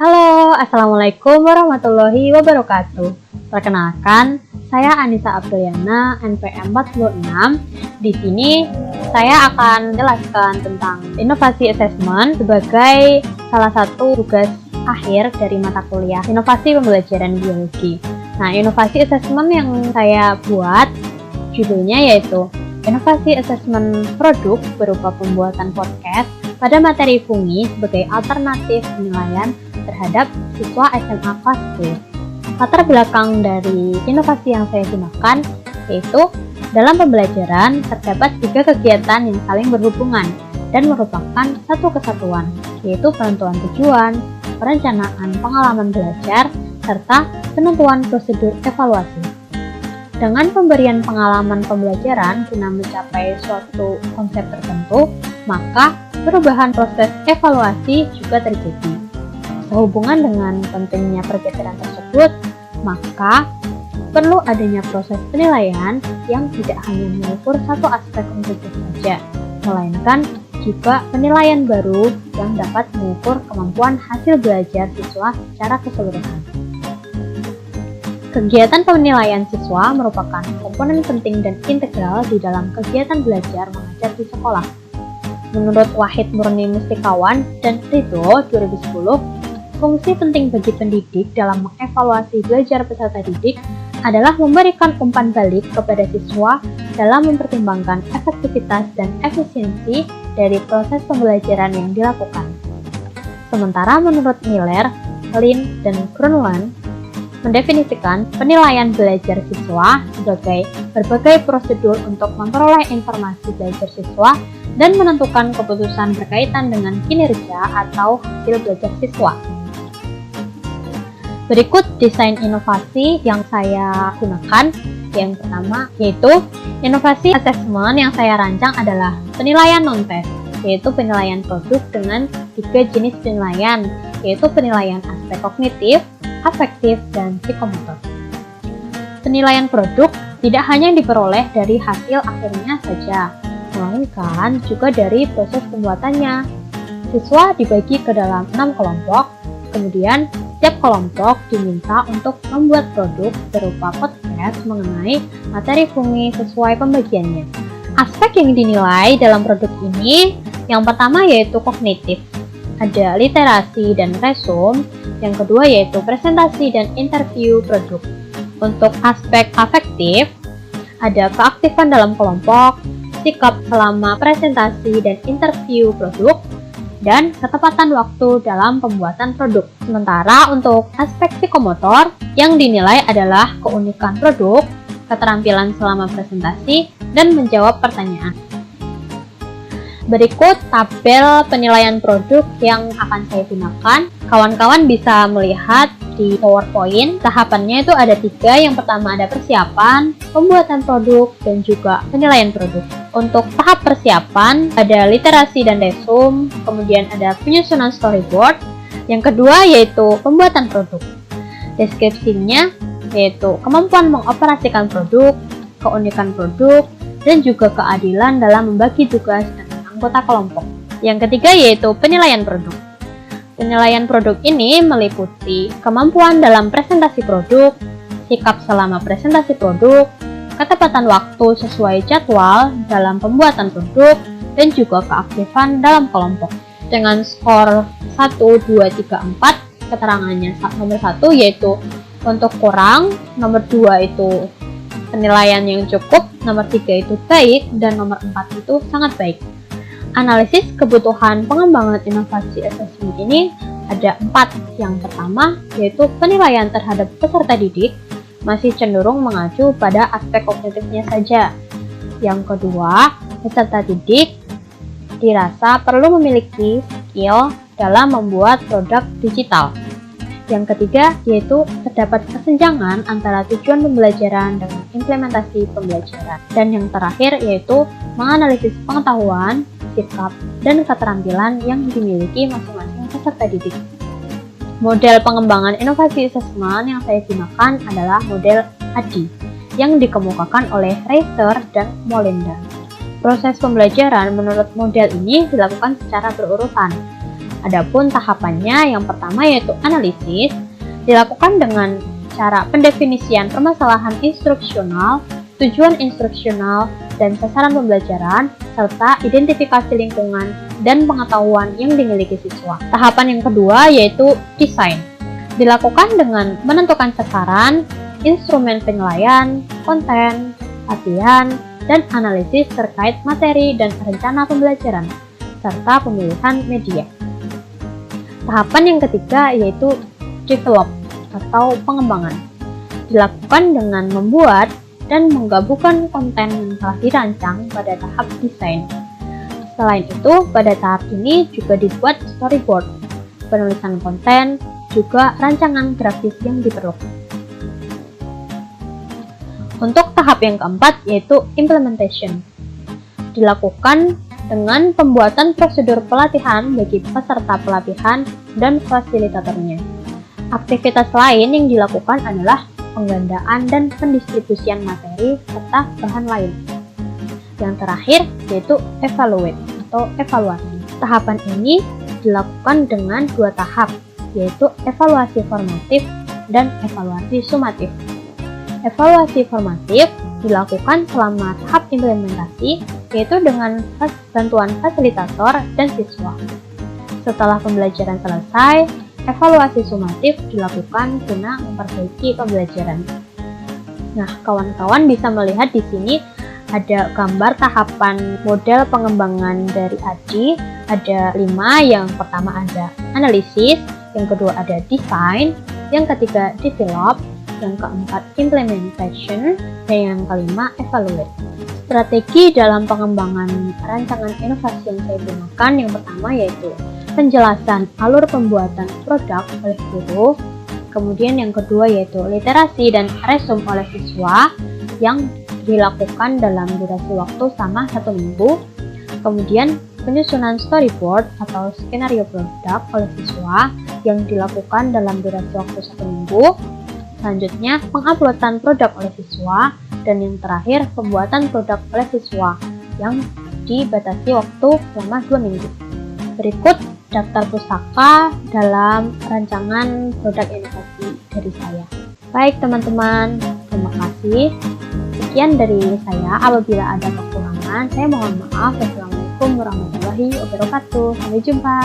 Halo, Assalamualaikum warahmatullahi wabarakatuh. Perkenalkan, saya Anissa Abduliana, NPM 46. Di sini saya akan menjelaskan tentang inovasi assessment sebagai salah satu tugas akhir dari mata kuliah inovasi pembelajaran biologi. Nah, inovasi assessment yang saya buat judulnya yaitu inovasi assessment produk berupa pembuatan podcast pada materi fungi sebagai alternatif penilaian terhadap siswa SMA kelas 10. Latar belakang dari inovasi yang saya gunakan yaitu dalam pembelajaran terdapat 3 kegiatan yang saling berhubungan dan merupakan satu kesatuan, yaitu penentuan tujuan, perencanaan pengalaman belajar, serta penentuan prosedur evaluasi. Dengan pemberian pengalaman pembelajaran guna mencapai suatu konsep tertentu, maka perubahan proses evaluasi juga terjadi. Sehubungan dengan pentingnya pergeseran tersebut, maka perlu adanya proses penilaian yang tidak hanya mengukur satu aspek kognitif saja, melainkan juga penilaian baru yang dapat mengukur kemampuan hasil belajar siswa secara keseluruhan. Kegiatan penilaian siswa merupakan komponen penting dan integral di dalam kegiatan belajar mengajar di sekolah. Menurut Wahid Murni Mustikawan dan Ridho 2010, fungsi penting bagi pendidik dalam mengevaluasi belajar peserta didik adalah memberikan umpan balik kepada siswa dalam mempertimbangkan efektivitas dan efisiensi dari proses pembelajaran yang dilakukan. Sementara menurut Miller, Lin, dan Grunland, mendefinisikan penilaian belajar siswa sebagai berbagai prosedur untuk memperoleh informasi belajar siswa dan menentukan keputusan berkaitan dengan kinerja atau hasil belajar siswa. Berikut desain inovasi yang saya gunakan. Yang pertama yaitu inovasi assessment yang saya rancang adalah penilaian non-test, yaitu penilaian produk dengan 3 jenis penilaian, yaitu penilaian aspek kognitif, afektif, dan psikomotor. Penilaian produk tidak hanya diperoleh dari hasil akhirnya saja, melainkan juga dari proses pembuatannya. Siswa dibagi ke dalam 6 kelompok, kemudian setiap kelompok diminta untuk membuat produk berupa podcast mengenai materi fungi sesuai pembagiannya. Aspek yang dinilai dalam produk ini, yang pertama yaitu kognitif, ada literasi dan resume, yang kedua yaitu presentasi dan interview produk. Untuk aspek afektif, ada keaktifan dalam kelompok, sikap selama presentasi dan interview produk, dan ketepatan waktu dalam pembuatan produk. Sementara untuk aspek psikomotor, yang dinilai adalah keunikan produk, keterampilan selama presentasi, dan menjawab pertanyaan. Berikut tabel penilaian produk yang akan saya gunakan. Kawan-kawan bisa melihat di PowerPoint. Tahapannya itu ada 3. Yang pertama ada persiapan, pembuatan produk, dan juga penilaian produk. Untuk tahap persiapan ada literasi dan resume, kemudian ada penyusunan storyboard. Yang kedua yaitu pembuatan produk. Deskripsinya yaitu kemampuan mengoperasikan produk, keunikan produk, dan juga keadilan dalam membagi tugas dengan anggota kelompok. Yang ketiga yaitu penilaian produk. Penilaian produk ini meliputi kemampuan dalam presentasi produk, sikap selama presentasi produk, ketepatan waktu sesuai jadwal dalam pembuatan produk, dan juga keaktifan dalam kelompok. Dengan skor 1, 2, 3, 4, keterangannya nomor 1 yaitu untuk kurang, nomor 2 itu penilaian yang cukup, nomor 3 itu baik, dan nomor 4 itu sangat baik. Analisis kebutuhan pengembangan inovasi assessment ini ada 4. Yang pertama yaitu penilaian terhadap peserta didik masih cenderung mengacu pada aspek kognitifnya saja. Yang kedua, peserta didik dirasa perlu memiliki skill dalam membuat produk digital. Yang ketiga, yaitu terdapat kesenjangan antara tujuan pembelajaran dengan implementasi pembelajaran. Dan yang terakhir, yaitu menganalisis pengetahuan, sikap, dan keterampilan yang dimiliki masing-masing peserta didik. Model pengembangan inovasi assessment yang saya gunakan adalah model ADI, yang dikemukakan oleh Reiser dan Molenda. Proses pembelajaran menurut model ini dilakukan secara berurutan. Adapun tahapannya yang pertama yaitu analisis, dilakukan dengan cara pendefinisian permasalahan instruksional, tujuan instruksional, dan sasaran pembelajaran, serta identifikasi lingkungan dan pengetahuan yang dimiliki siswa. Tahapan yang kedua yaitu desain. Dilakukan dengan menentukan sasaran, instrumen penilaian, konten, latihan, dan analisis terkait materi dan rencana pembelajaran, serta pemilihan media. Tahapan yang ketiga yaitu develop atau pengembangan. Dilakukan dengan membuat dan menggabungkan konten yang telah dirancang pada tahap desain. Selain itu, pada tahap ini juga dibuat storyboard, penulisan konten, juga rancangan grafis yang diperlukan. Untuk tahap yang keempat yaitu implementation. Dilakukan dengan pembuatan prosedur pelatihan bagi peserta pelatihan dan fasilitatornya. Aktivitas lain yang dilakukan adalah penggandaan dan pendistribusian materi serta bahan lain. Yang terakhir yaitu evaluate atau evaluasi. Tahapan ini dilakukan dengan dua tahap, yaitu evaluasi formatif dan evaluasi sumatif. Evaluasi formatif dilakukan selama tahap implementasi, yaitu dengan bantuan fasilitator dan siswa. Setelah pembelajaran selesai, evaluasi sumatif dilakukan guna memperbaiki pembelajaran. Nah, kawan-kawan bisa melihat di sini ada gambar tahapan model pengembangan dari ADI. Ada 5, yang pertama ada analisis, yang kedua ada design, yang ketiga develop, yang keempat implementation, dan yang kelima evaluate. Strategi dalam pengembangan rancangan inovasi yang saya gunakan yang pertama yaitu penjelasan alur pembuatan produk oleh guru, kemudian yang kedua yaitu literasi dan resum oleh siswa yang dilakukan dalam durasi waktu sama 1 minggu, kemudian penyusunan storyboard atau skenario produk oleh siswa yang dilakukan dalam durasi waktu 1 minggu, selanjutnya penguploadan produk oleh siswa, dan yang terakhir pembuatan produk oleh siswa yang dibatasi waktu selama 2 minggu. Berikut daftar pustaka dalam rancangan produk inovasi dari saya. Baik teman-teman, terima kasih. Sekian dari saya. Apabila ada kekurangan, saya mohon maaf. Wassalamualaikum warahmatullahi wabarakatuh. Sampai jumpa.